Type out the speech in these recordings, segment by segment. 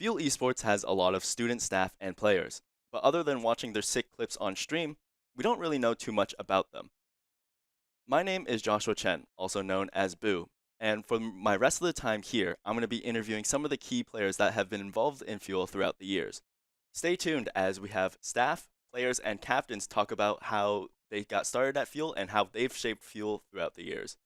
Fuel Esports has a lot of student staff and players, but other than watching their sick clips on stream, we don't really know too much about them. My name is Joshua Chen, also known as Boo, and for my rest of the time here, I'm going to be interviewing some of the key players that have been involved in Fuel throughout the years. Stay tuned as we have staff, players, and captains talk about how they got started at Fuel and how they've shaped Fuel throughout the years.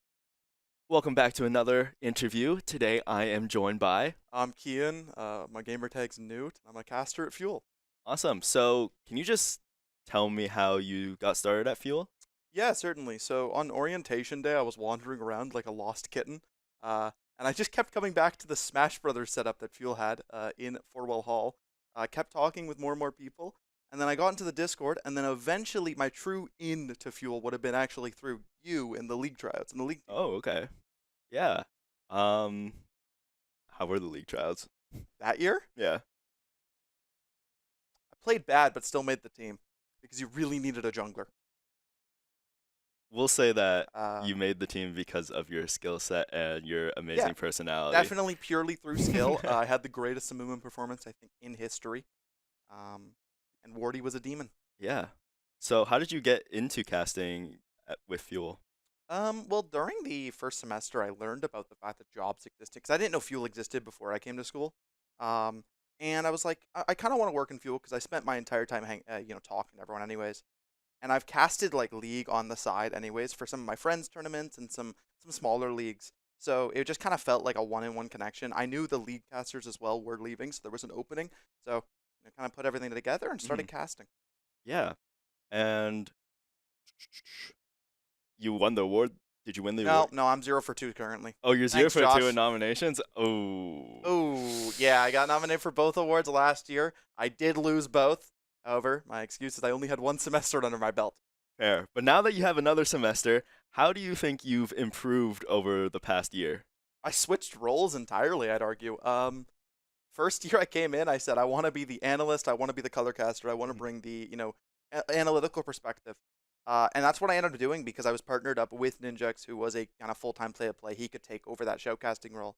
Welcome back to another interview. Today I am joined by. I'm Kian. My gamer tag's Newt. I'm a caster at Fuel. Awesome. So, can you just tell me how you got started at Fuel? Yeah, certainly. So on orientation day, I was wandering around like a lost kitten, and I just kept coming back to the Smash Brothers setup that Fuel had in Forwell Hall. I kept talking with more and more people, and then I got into the Discord, and then eventually my true in to Fuel would have been actually through you in the league tryouts in the league. Oh, okay. Yeah. Um, how were the league trials? That year, Yeah. I played bad, but still made the team because you really needed a jungler. We'll say that Uh, you made the team because of your skill set and your yeah, amazing personality. definitely purely through skill. I had the greatest movement performance I think in history, um, and Wardy was a demon. Yeah. So, how did you get into casting with Fuel? Well, during the first semester, I learned about the fact that jobs existed because I didn't know Fuel existed before I came to school. Um, and I was like, I kind of want to work in Fuel because I spent my entire time talking to everyone anyways. And I've casted like League on the side anyways for some of my friends' tournaments and some smaller leagues. So it just kind of felt like a one-in-one connection. I knew the league casters as well were leaving, so there was an opening. So kind of put everything together and started Mhm. casting. Yeah. And you won the award. Did you win the No, award? no, I'm 0 for 2 currently. Oh, you're zero Thanks, for two in Josh. nominations. Oh. Oh, yeah, I got nominated for both awards last year. I did lose both. However, my excuse is I only had one semester under my belt. Fair. But now that you have another semester, how do you think you've improved over the past year? I switched roles entirely, I'd argue. First year I came in, I said I want to be the analyst, I want to be the color caster, I want to Mhm. bring the, analytical perspective. And that's what I ended up doing because I was partnered up with Ninjax, who was a kind of full-time play-to-play. He could take over that shoutcasting role.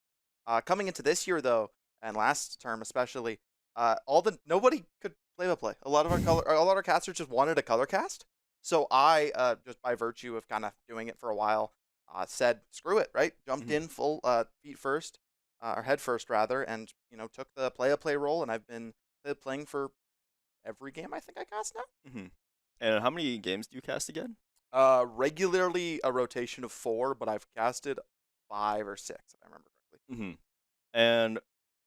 Coming into this year though, and last term especially, all the nobody could play-by-play. A lot of our casters just wanted a color cast. So I, just by virtue of kind of doing it for a while, said screw it, right? Jumped Mhm. in full feet first, or head first rather, and took the play-to-play role, and I've been playing for every game I think I cast now. Mhm. And how many games do you cast again? Regularly a rotation of 4, but I've casted 5 or 6 if I remember correctly. Mhm. And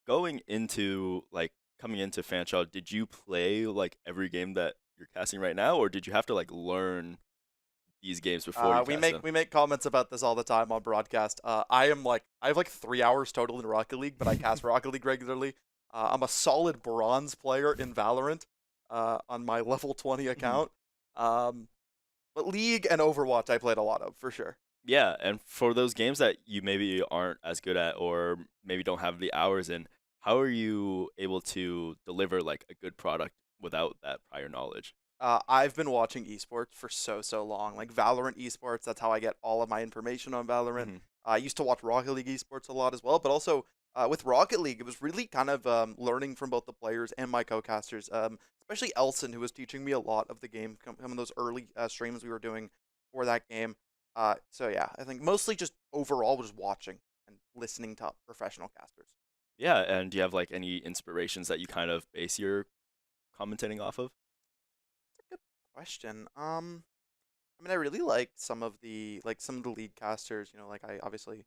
going into coming into Fanshawe, did you play like every game that you're casting right now, or did you have to like learn these games before you We cast make them? we make comments about this all the time on broadcast. I have like 3 hours total in Rocket League, but I cast Rocket League regularly. I'm a solid bronze player in Valorant, on my level 20 Mhm. account. Um, but League and Overwatch I played a lot of for sure. Yeah, and for those games that you maybe aren't as good at or maybe don't have the hours in, how are you able to deliver like a good product without that prior knowledge? I've been watching esports for so long, like Valorant esports. That's how I get all of my information on Valorant. Hmm. I used to watch Rocket League esports a lot as well, but also with Rocket League, it was really kind of learning from both the players and my co-casters, especially Elson, who was teaching me a lot of the game. Some of those early streams we were doing for that game. So yeah, I think mostly just overall just watching and listening to professional casters. Yeah, and do you have like any inspirations that you kind of base your commentating off of? That's a good question. I mean, I really liked some of the lead casters. Like I obviously,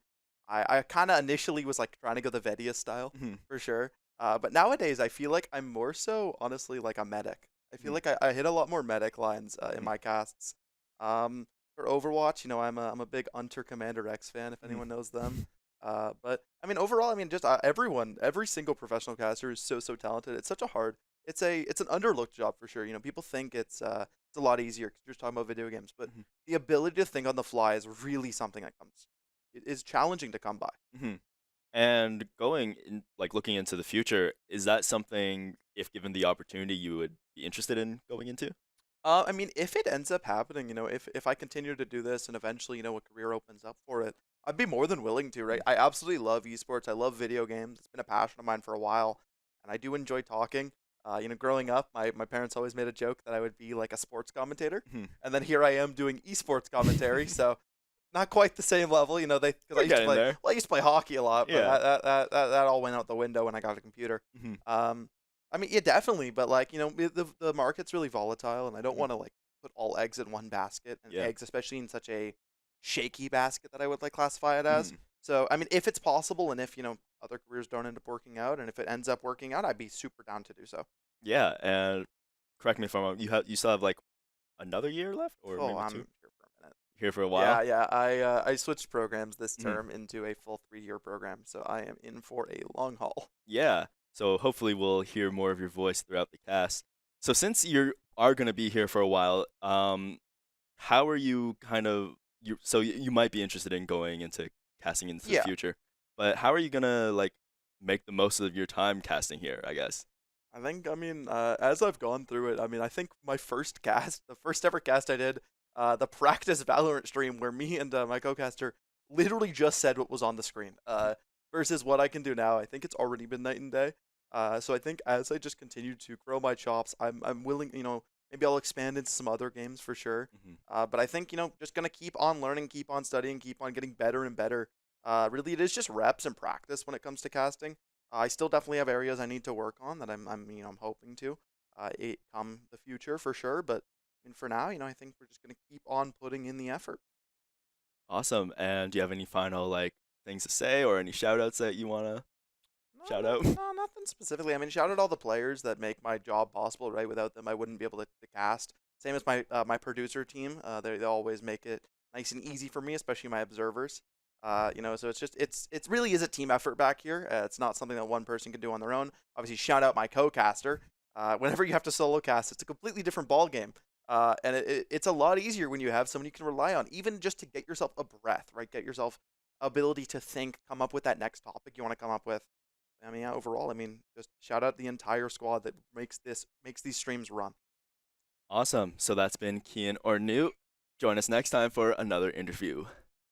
I kind of initially was like trying to go the Vedia style Hmm. for sure. But nowadays I feel like I'm more so honestly like a medic. I feel Hmm. like I hit a lot more medic lines in Hmm. my casts. For Overwatch, I'm a big Unter Commander X fan if Hmm. anyone knows them. But I mean overall, I mean just every single professional caster is so talented. It's such a hard. It's an underlooked job for sure. People think it's a lot easier because you're just talking about video games, but the ability to think on the fly is really something that comes. It is challenging to come by. Hmm. And going in, like looking into the future, is that something, if given the opportunity, you would be interested in going into? I mean, if it ends up happening, if I continue to do this and eventually, a career opens up for it, I'd be more than willing to, right? Mhm. I absolutely love esports. I love video games. It's been a passion of mine for a while. and I do enjoy talking. Growing up, my parents always made a joke that I would be like a sports commentator, Mhm. and then here I am doing esports commentary. So not quite the same level, they because We're getting there. I used to play hockey a lot, but Yeah. that all went out the window when I got a computer. Mhm. Um, I mean, yeah, definitely, but like the market's really volatile, and I don't Mhm. want to like put all eggs in one basket, and Yeah. eggs, especially in such a shaky basket that I would like classify it as. Mhm. So I mean, if it's possible, and if other careers don't end up working out, and if it ends up working out, I'd be super down to do so. Yeah, and correct me if I'm wrong. You still have like another year left, or Oh, maybe two? I'm here for a minute. Here for a Yeah, while. yeah. I switched programs this Mhm. term into a full 3-year program, so I am in for a long haul. Yeah. So hopefully we'll hear more of your voice throughout the cast. So since you are gonna be here for a while, how are you kind of you might be interested in going into casting into the Yeah, future, but how are you gonna like make the most of your time casting here, I guess? I think, I mean, as I've gone through it, I mean, I think my first cast, the first ever cast I did, the practice Valorant stream where me and my co-caster literally just said what was on the screen, versus what I can do now. I think it's already been night and day. So I think as I just continue to grow my chops, I'm willing, maybe I'll expand into some other games for sure. Mhm. But I think, just gonna keep on learning, keep on studying, keep on getting better and better. Really, it is just reps and practice when it comes to casting. I still definitely have areas I need to work on that I'm hoping to it come the future for sure. But I mean, for now, I think we're just gonna keep on putting in the effort. Awesome. And do you have any final like things to say or any shout outs that you wanna No, shout no, out? no, nothing specifically. I mean, shout out all the players that make my job possible. Right, without them, I wouldn't be able to cast. Same as my producer team. They always make it nice and easy for me, especially my observers. So it really is a team effort back here. It's not something that one person can do on their own. Obviously, shout out my co-caster. Whenever you have to solo cast, it's a completely different ball game. And it's a lot easier when you have someone you can rely on, even just to get yourself a breath, right? Get yourself ability to think, come up with that next topic you want to come up with. I mean, yeah, overall, I mean, just shout out the entire squad that makes these streams run. Awesome. So that's been Kian or Newt. Join us next time for another interview.